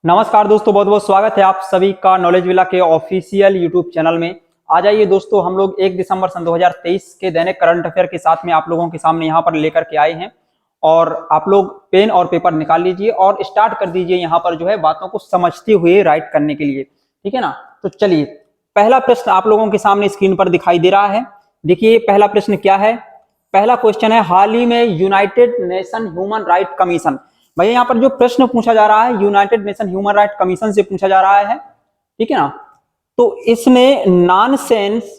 नमस्कार दोस्तों, बहुत बहुत स्वागत है आप सभी का नॉलेज विला के ऑफिशियल यूट्यूब चैनल में। आ जाइए दोस्तों, हम लोग 1 दिसंबर सन 2023 के दैनिक करंट अफेयर के साथ में आप लोगों के सामने यहाँ पर लेकर के आए हैं। और आप लोग पेन और पेपर निकाल लीजिए और स्टार्ट कर दीजिए यहाँ पर जो है बातों को समझते हुए राइट करने के लिए, ठीक है ना। तो चलिए, पहला प्रश्न आप लोगों के सामने स्क्रीन पर दिखाई दे रहा है। देखिए पहला प्रश्न क्या है। पहला क्वेश्चन है, हाल ही में United nation human right commission, भैया यहाँ पर जो प्रश्न पूछा जा रहा है United nation human right commission से पूछा जा रहा है, ठीक है ना। तो इसने नॉनसेंस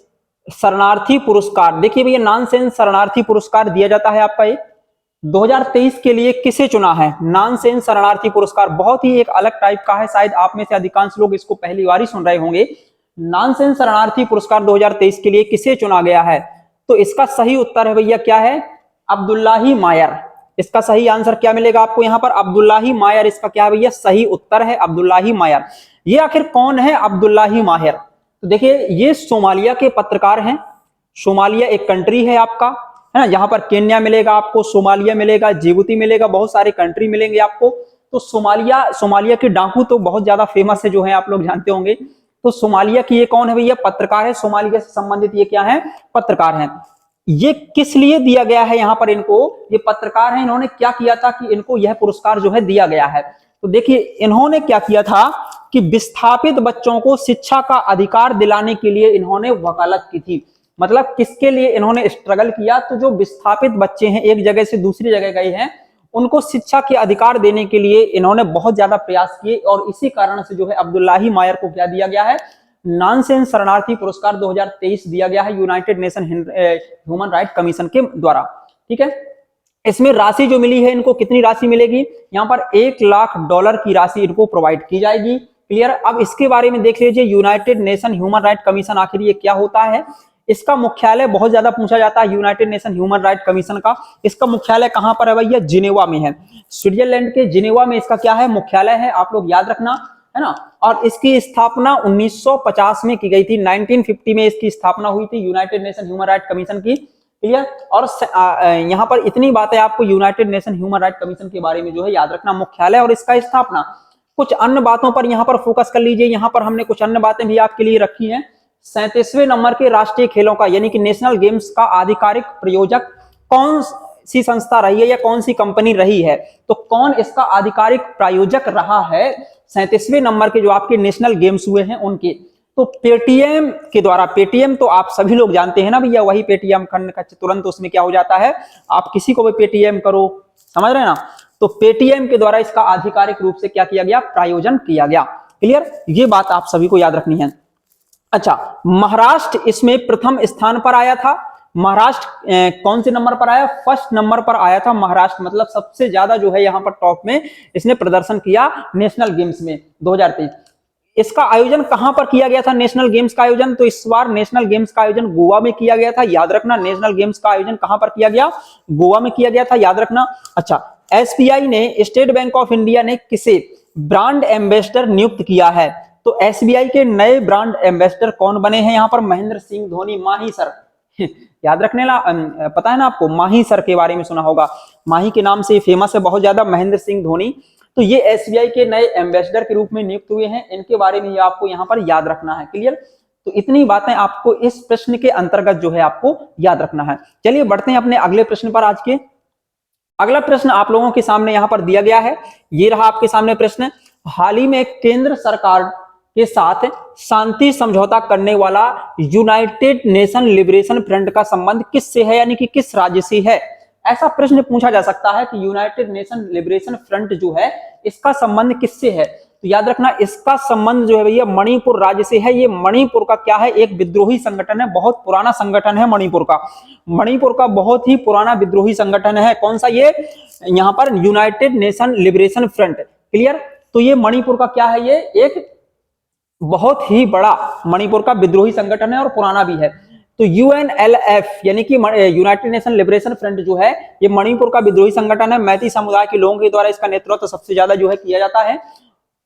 शरणार्थी पुरस्कार, देखिए भैया नॉनसेंस शरणार्थी पुरस्कार दिया जाता है आपका ये 2023 के लिए किसे चुना है। नॉनसेंस शरणार्थी पुरस्कार बहुत ही एक अलग टाइप का है, शायद आप में से अधिकांश लोग इसको पहली बार ही सुन रहे होंगे। नॉनसेंस शरणार्थी पुरस्कार 2023 के लिए किसे चुना गया है, तो इसका सही उत्तर है भैया क्या है, अब्दुल्लाही मायर। इसका सही आंसर क्या मिलेगा आपको यहाँ पर, अब्दुल्लाही मायर। इसका क्या है भैया, सही उत्तर है अब्दुल्लाही मायर। ये आखिर कौन है अब्दुल्लाही मायर, तो देखिए ये सोमालिया के पत्रकार हैं। सोमालिया एक कंट्री है आपका, है ना। यहाँ पर केन्या मिलेगा आपको, सोमालिया मिलेगा, जिबूती मिलेगा, बहुत सारे कंट्री मिलेंगे आपको। तो सोमालिया के डाकू तो बहुत ज्यादा फेमस है, जो है आप लोग जानते होंगे। तो सोमालिया की ये कौन है भैया, पत्रकार है। सोमालिया से संबंधित ये क्या है, पत्रकार है। ये किस लिए दिया गया है यहाँ पर इनको, ये पत्रकार हैं, इन्होंने क्या किया था कि इनको यह पुरस्कार जो है दिया गया है। तो देखिए इन्होंने क्या किया था कि विस्थापित बच्चों को शिक्षा का अधिकार दिलाने के लिए इन्होंने वकालत की थी। मतलब किसके लिए इन्होंने स्ट्रगल किया, तो जो विस्थापित बच्चे हैं, एक जगह से दूसरी जगह गए हैं, उनको शिक्षा के अधिकार देने के लिए इन्होंने बहुत ज्यादा प्रयास किए। और इसी कारण से जो है अब्दुल्लाही मायर को क्या दिया गया है, नॉनसेंस शरणार्थी पुरस्कार 2023 दिया गया है United nation human right commission के द्वारा, ठीक है। इसमें राशि जो मिली है इनको, कितनी राशि मिलेगी, यहाँ पर $1 लाख की राशि इनको प्रोवाइड की जाएगी। क्लियर। अब इसके बारे में देख लीजिए, United nation human right commission आखिर ये क्या होता है। इसका मुख्यालय बहुत ज्यादा पूछा जाता है, United nation human right commission का इसका मुख्यालय कहां पर है भैया, जिनेवा में है। स्विट्जरलैंड के जिनेवा में इसका क्या है, मुख्यालय है, आप लोग याद रखना, है ना। और इसकी स्थापना 1950 में की गई थी, 1950 में इसकी स्थापना हुई थी United nation human right commission की। क्लियर। और यहाँ पर इतनी बातें आपको United nation human right commission के बारे में जो है याद रखना, मुख्यालय और इसका स्थापना। कुछ अन्य बातों पर यहाँ पर फोकस कर लीजिए। यहाँ पर हमने कुछ अन्य बातें भी आपके लिए रखी हैं। 37वें नंबर के राष्ट्रीय खेलों का यानी कि नेशनल गेम्स का आधिकारिक प्रायोजक कौन सी संस्था रही है या कौन सी कंपनी रही है, तो कौन इसका आधिकारिक प्रायोजक रहा है 37वें नंबर के जो आपके नेशनल गेम्स हुए हैं उनके, तो पेटीएम के द्वारा। पेटीएम तो आप सभी लोग जानते हैं ना भैया, वही पेटीएम खंड का तुरंत उसमें क्या हो जाता है, आप किसी को भी पेटीएम करो, समझ रहे हैं ना। तो पेटीएम के द्वारा इसका आधिकारिक रूप से क्या किया गया, प्रायोजन किया गया। क्लियर, ये बात आप सभी को याद रखनी है। अच्छा, महाराष्ट्र इसमें प्रथम स्थान पर आया था। महाराष्ट्र कौन से नंबर पर आया, फर्स्ट नंबर पर आया था महाराष्ट्र, मतलब सबसे ज्यादा जो है यहाँ पर टॉप में इसने प्रदर्शन किया नेशनल गेम्स में 2023। इसका आयोजन कहां पर किया गया था, नेशनल गेम्स का आयोजन, तो इस बार नेशनल गेम्स का आयोजन गोवा में किया गया था। याद रखना, नेशनल गेम्स का आयोजन कहां पर किया गया, गोवा में किया गया था, याद रखना। अच्छा, एसबीआई ने, स्टेट बैंक ऑफ इंडिया ने किसे ब्रांड एम्बेसडर नियुक्त किया है, तो एसबीआई के नए ब्रांड एम्बेसडर कौन बने हैं यहाँ पर, महेंद्र सिंह धोनी, माही सर याद रखने ला, पता है ना आपको, माही सर के बारे में सुना होगा, माही के नाम से फेमस है बहुत ज्यादा, महेंद्र सिंह धोनी। तो ये एसबीआई के नए एम्बेसडर के रूप में नियुक्त हुए हैं, इनके बारे में आपको यहाँ पर याद रखना है। क्लियर। तो इतनी बातें आपको इस प्रश्न के अंतर्गत जो है आपको याद रखना है। चलिए बढ़ते हैं अपने अगले प्रश्न पर। आज के अगला प्रश्न आप लोगों के सामने यहाँ पर दिया गया है, ये रहा आपके सामने प्रश्न। हाल ही में केंद्र सरकार के साथ शांति समझौता करने वाला यूनाइटेड नेशन लिबरेशन फ्रंट का संबंध किससे है, यानी कि किस राज्य से है। ऐसा प्रश्न पूछा जा सकता है कि यूनाइटेड नेशन लिबरेशन फ्रंट जो है इसका संबंध किससे है, तो याद रखना इसका संबंध जो है भैया मणिपुर राज्य से है। ये मणिपुर का क्या है, एक विद्रोही संगठन है, बहुत पुराना संगठन है मणिपुर का। मणिपुर का बहुत ही पुराना विद्रोही संगठन है, कौन सा, ये यहाँ पर United nation liberation front. Clear. तो ये मणिपुर का क्या है, ये एक बहुत ही बड़ा मणिपुर का विद्रोही संगठन है और पुराना भी है। तो यूएनएलएफ यानी कि यूनाइटेड नेशन लिबरेशन फ्रंट जो है ये मणिपुर का विद्रोही संगठन है। मैती समुदाय के लोगों के द्वारा इसका नेतृत्व सबसे ज्यादा जो है किया जाता है।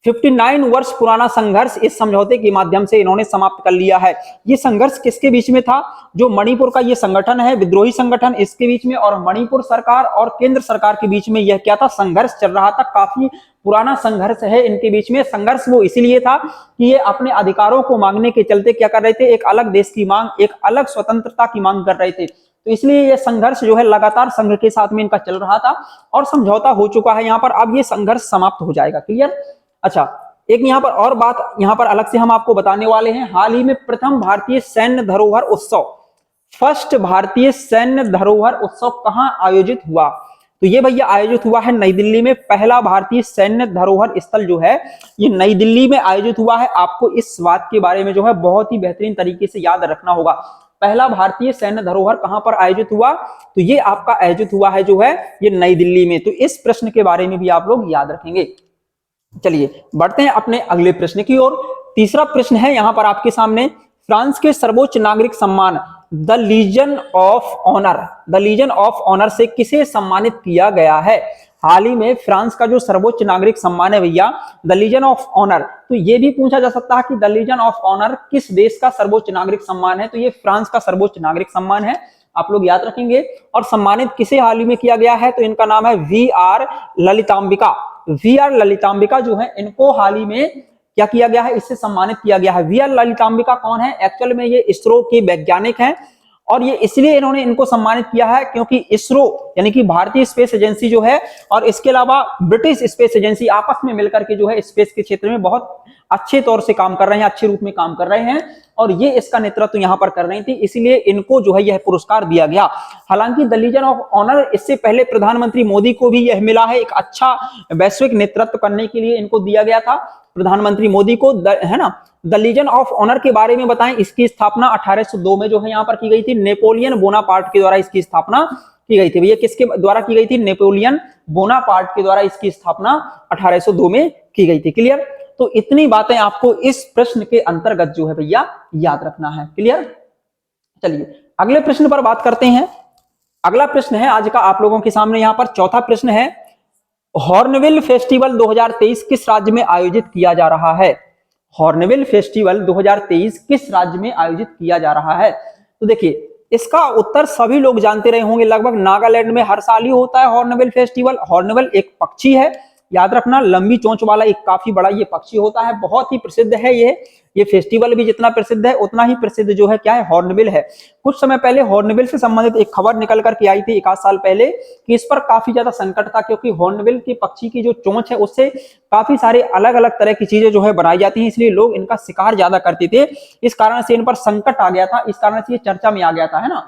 59 वर्ष पुराना संघर्ष इस समझौते के माध्यम से इन्होंने समाप्त कर लिया है। ये संघर्ष किसके बीच में था, जो मणिपुर का ये संगठन है विद्रोही संगठन, इसके बीच में और मणिपुर सरकार और केंद्र सरकार के बीच में यह क्या था, संघर्ष चल रहा था। काफी पुराना संघर्ष है इनके बीच में। संघर्ष वो इसीलिए था कि ये अपने अधिकारों को मांगने के चलते क्या कर रहे थे, एक अलग देश की मांग, एक अलग स्वतंत्रता की मांग कर रहे थे। तो इसलिए ये संघर्ष जो है लगातार संघ के साथ में इनका चल रहा था और समझौता हो चुका है यहाँ पर। अब ये संघर्ष समाप्त हो जाएगा। क्लियर। अच्छा, एक यहाँ पर और बात यहाँ पर अलग से हम आपको बताने वाले हैं। हाल ही में प्रथम भारतीय सैन्य धरोहर उत्सव, फर्स्ट भारतीय सैन्य धरोहर उत्सव कहां आयोजित हुआ? तो ये भैया आयोजित हुआ है नई दिल्ली में। पहला भारतीय सैन्य धरोहर स्थल जो है ये नई दिल्ली में आयोजित हुआ है। आपको इस बात के बारे में जो है बहुत ही बेहतरीन तरीके से याद रखना होगा। पहला भारतीय सैन्य धरोहर कहां पर आयोजित हुआ? तो ये आपका आयोजित हुआ है जो है ये नई दिल्ली में। तो इस प्रश्न के बारे में भी आप लोग याद रखेंगे। चलिए बढ़ते हैं अपने अगले प्रश्न की ओर। तीसरा प्रश्न है यहां पर आपके सामने, फ्रांस के सर्वोच्च नागरिक सम्मान the Legion of Honour, the Legion of Honour से किसे सम्मानित किया गया है? हाल ही में फ्रांस का जो सर्वोच्च नागरिक सम्मान है भैया द लीजन ऑफ ऑनर, तो ये भी पूछा जा सकता है कि द लीजन ऑफ ऑनर किस देश का सर्वोच्च नागरिक सम्मान है? तो ये फ्रांस का सर्वोच्च नागरिक सम्मान है, आप लोग याद रखेंगे। और सम्मानित किसे हाल ही में किया गया है? तो इनका नाम है वी.आर. ललितांबिका। वी.आर. ललितांबिका जो है इनको हाल ही में क्या किया गया है, इससे सम्मानित किया गया है। वी.आर. ललितांबिका कौन है? एक्चुअल में ये इसरो के वैज्ञानिक हैं और ये इसलिए इन्होंने इनको सम्मानित किया है क्योंकि इसरो यानी कि भारतीय स्पेस एजेंसी जो है और इसके अलावा ब्रिटिश स्पेस एजेंसी आपस में मिलकर के जो है स्पेस के क्षेत्र में बहुत अच्छे तौर से काम कर रहे हैं, अच्छे रूप में काम कर रहे हैं और ये इसका नेतृत्व यहाँ पर कर रही थी, इसलिए इनको जो है यह पुरस्कार दिया गया। हालांकि द लीजन ऑफ ऑनर इससे पहले प्रधानमंत्री मोदी को भी यह मिला है, एक अच्छा वैश्विक नेतृत्व करने के लिए इनको दिया गया था प्रधानमंत्री मोदी को, है ना। द लीजन ऑफ ऑनर के बारे में बताएं, इसकी स्थापना 1802 में जो है यहाँ पर की गई थी, नेपोलियन बोनापार्ट के द्वारा इसकी स्थापना की गई थी। भैया किसके द्वारा की गई थी? नेपोलियन बोनापार्ट के द्वारा इसकी स्थापना 1802 में की गई थी। क्लियर। तो इतनी बातें आपको इस प्रश्न के अंतर्गत जो है भैया याद रखना है। क्लियर। चलिए अगले प्रश्न पर बात करते हैं। अगला प्रश्न है आज का आप लोगों के सामने, यहाँ पर चौथा प्रश्न है, हॉर्नबिल फेस्टिवल 2023 किस राज्य में आयोजित किया जा रहा है? हॉर्नबिल फेस्टिवल 2023 किस राज्य में आयोजित किया जा रहा है? तो देखिए इसका उत्तर सभी लोग जानते रहे होंगे, लगभग नागालैंड में हर साल ही होता है हॉर्नबिल फेस्टिवल। हॉर्नबिल एक पक्षी है, याद रखना, लंबी चोंच वाला एक काफी बड़ा ये पक्षी होता है, बहुत ही प्रसिद्ध है ये फेस्टिवल भी जितना प्रसिद्ध है उतना ही प्रसिद्ध जो है क्या है, हॉर्नबिल है। कुछ समय पहले हॉर्नबिल से संबंधित एक खबर निकल करके आई थी 1 साल पहले कि इस पर काफी ज्यादा संकट था क्योंकि हॉर्नबिल के पक्षी की जो चोंच है उससे काफी सारे अलग अलग तरह की चीजें जो है बनाई जाती हैं, इसलिए लोग इनका शिकार ज्यादा करते थे, इस कारण से इन पर संकट आ गया था, इस कारण से ये चर्चा में आ गया था, है ना।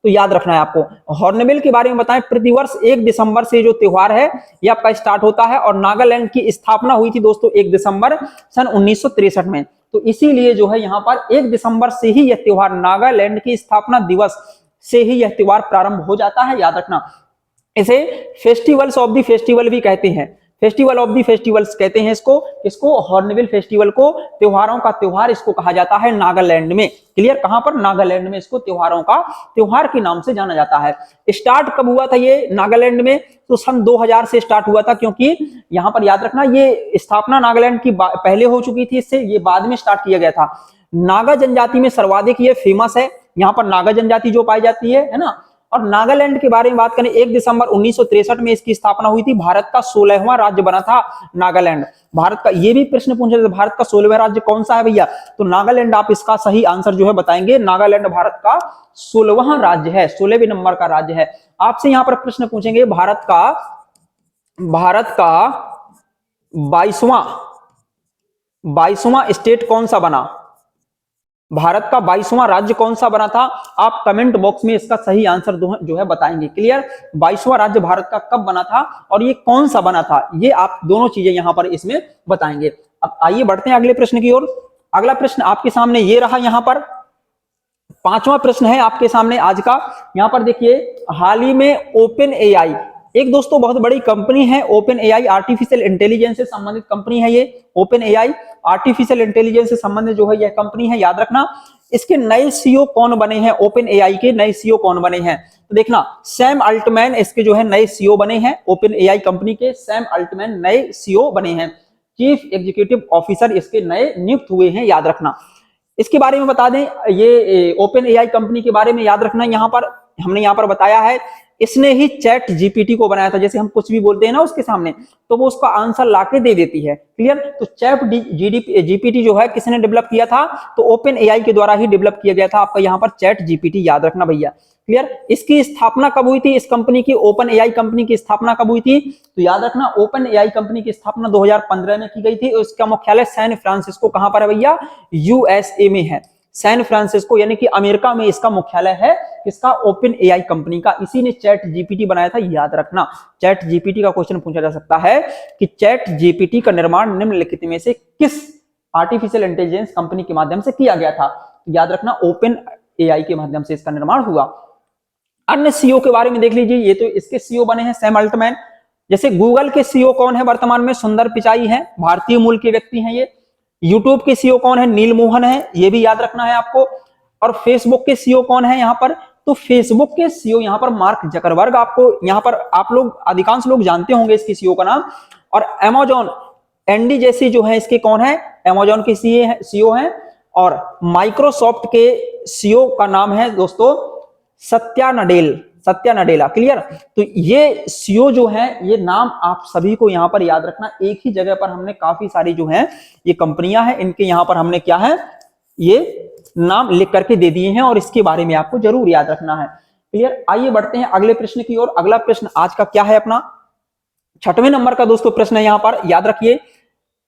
तो याद रखना है आपको। हॉर्नबिल के बारे में बताएं, प्रतिवर्ष 1 दिसंबर से जो त्योहार है ये आपका स्टार्ट होता है और नागालैंड की स्थापना हुई थी दोस्तों 1 दिसंबर सन 1963 में। तो इसीलिए जो है यहाँ पर 1 दिसंबर से ही यह त्योहार, नागालैंड की स्थापना दिवस से ही यह त्योहार प्रारंभ हो जाता है, याद रखना। इसे फेस्टिवल्स ऑफ द फेस्टिवल भी कहते हैं, फेस्टिवल ऑफ दी फेस्टिवल्स कहते हैं इसको हॉर्नबिल फेस्टिवल को, त्योहारों का त्योहार इसको कहा जाता है नागालैंड में। क्लियर। कहां पर? नागालैंड में इसको त्योहारों का त्योहार के नाम से जाना जाता है। स्टार्ट कब हुआ था ये नागालैंड में? तो सन 2000 से स्टार्ट हुआ था, क्योंकि यहां पर याद रखना ये स्थापना नागालैंड की पहले हो चुकी थी, इससे ये बाद में स्टार्ट किया गया था। नागा जनजाति में सर्वाधिक ये फेमस है, यहाँ पर नागा जनजाति जो पाई जाती है ना। और नागालैंड के बारे में बात करें, 1 दिसंबर 1963 में इसकी स्थापना हुई थी। भारत का 16वां राज्य बना था नागालैंड। भारत का, ये भी प्रश्न पूछा जाता है, भारत का 16वां राज्य कौन सा है भैया? तो नागालैंड आप इसका सही आंसर जो है बताएंगे। नागालैंड भारत का 16वां राज्य है, 16वें नंबर का राज्य है। आपसे यहाँ पर प्रश्न पूछेंगे, भारत का 22वां स्टेट कौन सा बना? भारत का 22वां राज्य कौन सा बना था? आप कमेंट बॉक्स में इसका सही आंसर जो है बताएंगे। क्लियर। 22वां राज्य भारत का कब बना था और ये कौन सा बना था, ये आप दोनों चीजें यहां पर इसमें बताएंगे। अब आइए बढ़ते हैं अगले प्रश्न की ओर। अगला प्रश्न आपके सामने ये रहा, यहां पर 5वां प्रश्न है आपके सामने आज का। यहां पर देखिए, हाल ही में ओपन एआई, एक दोस्तों बहुत बड़ी कंपनी है ओपन एआई, आर्टिफिशियल इंटेलिजेंस से संबंधित कंपनी है ये। ओपन एआई आर्टिफिशियल इंटेलिजेंस से संबंधित जो है यह कंपनी है, याद रखना। इसके नए सीईओ कौन बने हैं? ओपन एआई के नए सीईओ कौन बने हैं? तो देखना, सैम अल्टमैन इसके जो है नए सीईओ बने हैं। ओपन एआई कंपनी के सैम अल्टमैन नए सीईओ बने हैं, चीफ एग्जीक्यूटिव ऑफिसर इसके नए नियुक्त हुए हैं, याद रखना। इसके बारे में बता दें, ये ओपन एआई कंपनी के बारे में याद रखना, यहाँ पर हमने यहाँ पर बताया है इसने ही चैट जीपीटी को बनाया था। जैसे हम कुछ भी बोलते हैं ना उसके सामने, तो वो उसका आंसर लाके दे देती है। क्लियर? तो चैट जीपीटी जो है किसने डेवलप किया था? तो ओपन एआई के द्वारा ही डेवलप किया गया था आपका यहाँ पर चैट जीपीटी, याद रखना भैया। क्लियर? इसकी स्थापना कब हुई थी? इस कंपनी की, ओपन एआई कंपनी की स्थापना कब हुई थी? तो याद रखना ओपन एआई कंपनी की स्थापना 2015 में की गई थी। इसका मुख्यालय सैन फ्रांसिस्को कहां पर है भैया? यूएसए में है। सैन फ्रांसिस्को यानी कि अमेरिका में इसका मुख्यालय है। किसका? ओपन एआई कंपनी का। इसी ने चैट जीपीटी बनाया था, याद रखना। चैट जीपीटी का क्वेश्चन पूछा जा सकता है कि चैट जीपीटी का निर्माण निम्नलिखित में से किस आर्टिफिशियल इंटेलिजेंस कंपनी के माध्यम से किया गया था? याद रखना ओपन एआई के माध्यम से इसका निर्माण हुआ। अन्य सीईओ के बारे में देख लीजिए। ये तो इसके सीईओ बने हैं सैम अल्टमैन। जैसे गूगल के सीईओ कौन है वर्तमान में? सुंदर पिचाई है, भारतीय मूल के व्यक्ति हैं ये। यूट्यूब के सीईओ कौन है? नील मोहन है, ये भी याद रखना है आपको। और फेसबुक के सीईओ कौन है यहाँ पर? तो फेसबुक के सीईओ यहाँ पर मार्क जकरबर्ग, आपको यहाँ पर आप लोग अधिकांश लोग जानते होंगे इसके सीईओ का नाम। और अमेजॉन एंडी जैसी जो है इसके कौन है? अमेजॉन के सीईओ हैं। और माइक्रोसॉफ्ट के सीईओ का नाम है दोस्तों सत्या नडेला। क्लियर? तो ये सीईओ जो है, ये नाम आप सभी को यहां पर याद रखना। एक ही जगह पर हमने काफी सारी जो है ये कंपनियां हैं, इनके यहां पर हमने क्या है ये नाम लिख करके दे दिए हैं, और इसके बारे में आपको जरूर याद रखना है। क्लियर? आइए बढ़ते हैं अगले प्रश्न की ओर। अगला प्रश्न आज का क्या है अपना? 6वें नंबर का दोस्तों प्रश्न है यहां पर, याद रखिए।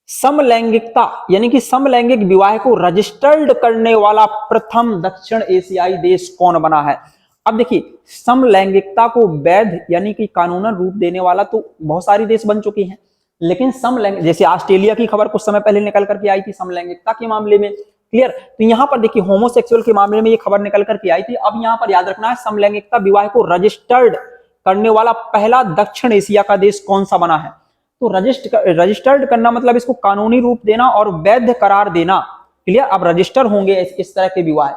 समलैंगिकता यानी कि समलैंगिक विवाह को रजिस्टर्ड करने वाला प्रथम दक्षिण एशियाई देश कौन बना है? अब देखिए, समलैंगिकता को वैध यानी कि कानूनन रूप देने वाला तो बहुत सारी देश बन चुकी हैं, लेकिन समलैंगिक, जैसे ऑस्ट्रेलिया की खबर कुछ समय पहले निकल करके आई थी समलैंगिकता के मामले में। क्लियर? तो यहां पर देखिए होमोसेक्सुअल के मामले में ये खबर निकल करके आई थी। अब यहां पर याद रखना है समलैंगिकता विवाह को रजिस्टर्ड करने वाला पहला दक्षिण एशिया का देश कौन सा बना है? तो रजिस्टर्ड करना मतलब इसको कानूनी रूप देना और वैध करार देना। क्लियर? अब रजिस्टर होंगे इस तरह के विवाह।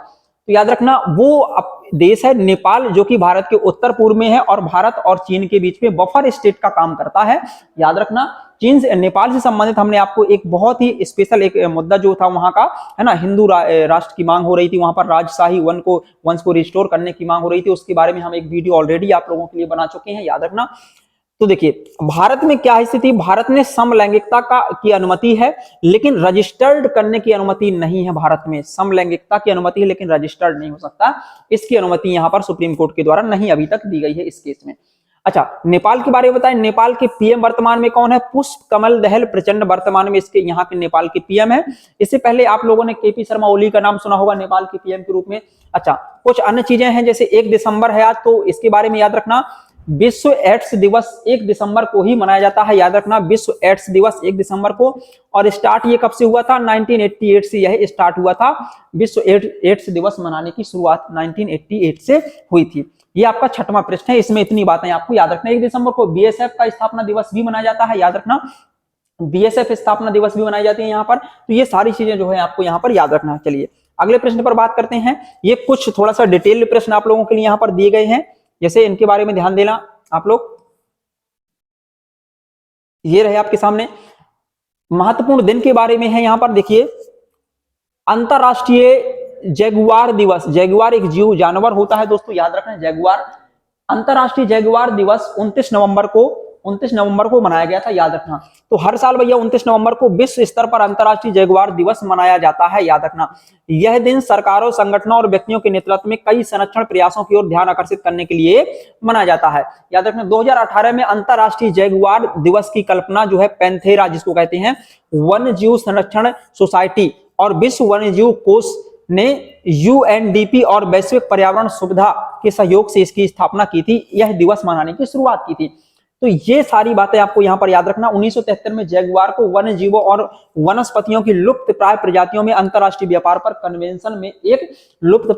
तो याद रखना वो देश है नेपाल, जो कि भारत के उत्तर पूर्व में है और भारत और चीन के बीच में बफर स्टेट का काम करता है। याद रखना चीन से, नेपाल से संबंधित हमने आपको एक बहुत ही स्पेशल एक मुद्दा जो था वहां का, है ना, हिंदू राष्ट्र की मांग हो रही थी, वहां पर राजशाही वंश को रिस्टोर करने की मांग हो रही थी। उसके बारे में हम एक वीडियो ऑलरेडी आप लोगों के लिए बना चुके हैं, याद रखना। तो देखिए भारत में क्या स्थिति? भारत में समलैंगिकता की अनुमति है, लेकिन रजिस्टर्ड करने की अनुमति नहीं है। भारत में समलैंगिकता की अनुमति है, लेकिन रजिस्टर्ड नहीं हो सकता। इसकी अनुमति यहां पर सुप्रीम कोर्ट के द्वारा नहीं अभी तक दी गई है इस केस में। अच्छा, नेपाल के बारे में बताएं। नेपाल के पीएम वर्तमान में कौन है? पुष्प कमल दहल प्रचंड वर्तमान में इसके यहाँ के नेपाल के पीएम है। इससे पहले आप लोगों ने केपी शर्मा ओली का नाम सुना होगा नेपाल के पीएम के रूप में। अच्छा, कुछ अन्य चीजें हैं, जैसे 1 दिसंबर है आज, तो इसके बारे में याद रखना विश्व एड्स दिवस 1 दिसंबर को ही मनाया जाता है। याद रखना विश्व एड्स दिवस 1 दिसंबर को। और स्टार्ट ये कब से हुआ था? 1988 से यह स्टार्ट हुआ था। विश्व एड्स दिवस मनाने की शुरुआत 1988 से हुई थी। ये आपका 6वां प्रश्न है, इसमें इतनी बातें आपको याद रखना। 1 दिसंबर को बीएसएफ का स्थापना दिवस भी मनाया जाता है, याद रखना बीएसएफ स्थापना दिवस भी मनाई जाती है यहाँ पर। तो ये सारी चीजें जो है आपको यहाँ पर याद रखना है। चलिए अगले प्रश्न पर बात करते हैं। ये कुछ थोड़ा सा डिटेल प्रश्न आप लोगों के लिए यहाँ पर दिए गए हैं, जैसे इनके बारे में ध्यान देना आप लोग। ये रहे आपके सामने। महत्वपूर्ण दिन के बारे में है यहाँ पर, देखिए अंतरराष्ट्रीय जगुआर दिवस। जगुआर एक जीव जानवर होता है दोस्तों, याद रखना जगुआर। अंतरराष्ट्रीय जगुआर दिवस 29 नवंबर को मनाया गया था, याद रखना। तो हर साल भैया 29 नवंबर को विश्व स्तर पर अंतरराष्ट्रीय जगुआर दिवस मनाया जाता है, याद रखना। यह दिन सरकारों, संगठनों और व्यक्तियों के नेतृत्व में कई संरक्षण प्रयासों की ओर ध्यान आकर्षित करने के लिए मनाया जाता है, याद रखना। 2018 में अंतरराष्ट्रीय जगुआर दिवस की कल्पना जो है पैंथेरा, जिसको कहते हैं वन्य जीव संरक्षण सोसाइटी और विश्व वन्य जीव कोष ने यूएनडीपी और वैश्विक पर्यावरण सुविधा के सहयोग से इसकी स्थापना की थी। यह दिवस मनाने की शुरुआत की थी। तो ये सारी बातें आपको यहाँ पर याद रखना। 1973 में जगुआर को वन्य जीवों और वनस्पतियों की लुप्त प्राय प्रजातियों में अंतरराष्ट्रीय व्यापार पर कन्वेंशन में एक लुप्त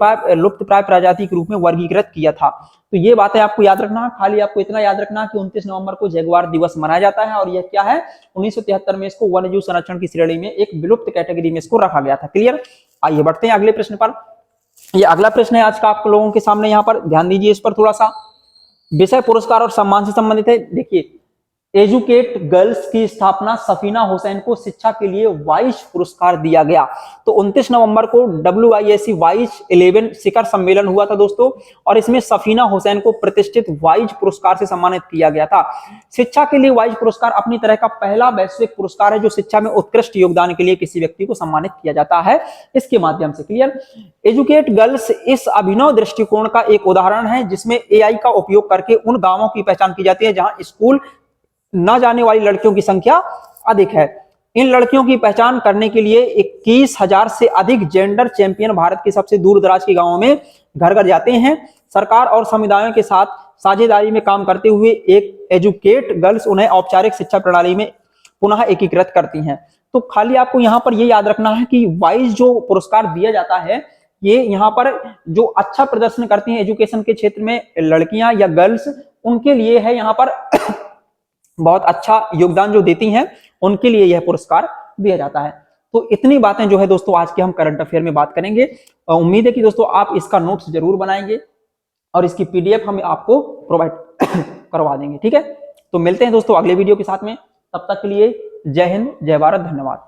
प्राय प्रजाति के रूप में वर्गीकृत किया था। तो ये बातें आपको याद रखना। खाली आपको इतना याद रखना कि 29 नवंबर को जगुआर दिवस मनाया जाता है, और यह क्या है 1973 में इसको वन्य जीव संरक्षण की श्रेणी में एक विलुप्त कैटेगरी में इसको रखा गया था। क्लियर? आइए बढ़ते हैं अगले प्रश्न पर। ये अगला प्रश्न है आज का आप लोगों के सामने, यहाँ पर ध्यान दीजिए इस पर थोड़ा सा। विषय पुरस्कार और सम्मान से संबंधित है। देखिए एजुकेट गर्ल्स की स्थापना सफीना हुसैन को शिक्षा के लिए वाइज पुरस्कार दिया गया। तो 29 नवंबर को WISC वाइज 11 शिखर सम्मेलन हुआ था दोस्तों, और इसमें सफीना हुसैन को प्रतिष्ठित वाइज पुरस्कार से सम्मानित किया गया था। शिक्षा के लिए वाइज पुरस्कार अपनी तरह का पहला वैश्विक पुरस्कार है जो शिक्षा में उत्कृष्ट योगदान के लिए किसी व्यक्ति को सम्मानित किया जाता है इसके माध्यम से। क्लियर। एजुकेट गर्ल्स इस अभिनव दृष्टिकोण का एक उदाहरण है जिसमें AI का उपयोग करके उन गांवों की पहचान की जाती है जहां स्कूल न जाने वाली लड़कियों की संख्या अधिक है। इन लड़कियों की पहचान करने के लिए 21,000 से अधिक जेंडर चैंपियन भारत के सबसे दूर दराज के गांवों में घर घर जाते हैं। सरकार और समुदायों के साथ साझेदारी में काम करते हुए एक एजुकेट गर्ल्स उन्हें औपचारिक शिक्षा प्रणाली में पुनः एकीकृत करती हैं। तो खाली आपको यहाँ पर ये याद रखना है कि वाइज जो पुरस्कार दिया जाता है ये यहाँ पर जो अच्छा प्रदर्शन करती हैं एजुकेशन के क्षेत्र में लड़कियां या गर्ल्स, उनके लिए है। यहाँ पर बहुत अच्छा योगदान जो देती हैं उनके लिए यह पुरस्कार दिया जाता है। तो इतनी बातें जो है दोस्तों आज के हम करंट अफेयर में बात करेंगे। उम्मीद है कि दोस्तों आप इसका नोट्स जरूर बनाएंगे और इसकी PDF हम आपको प्रोवाइड करवा देंगे। ठीक है, तो मिलते हैं दोस्तों अगले वीडियो के साथ में। तब तक के लिए जय हिंद, जय भारत, धन्यवाद।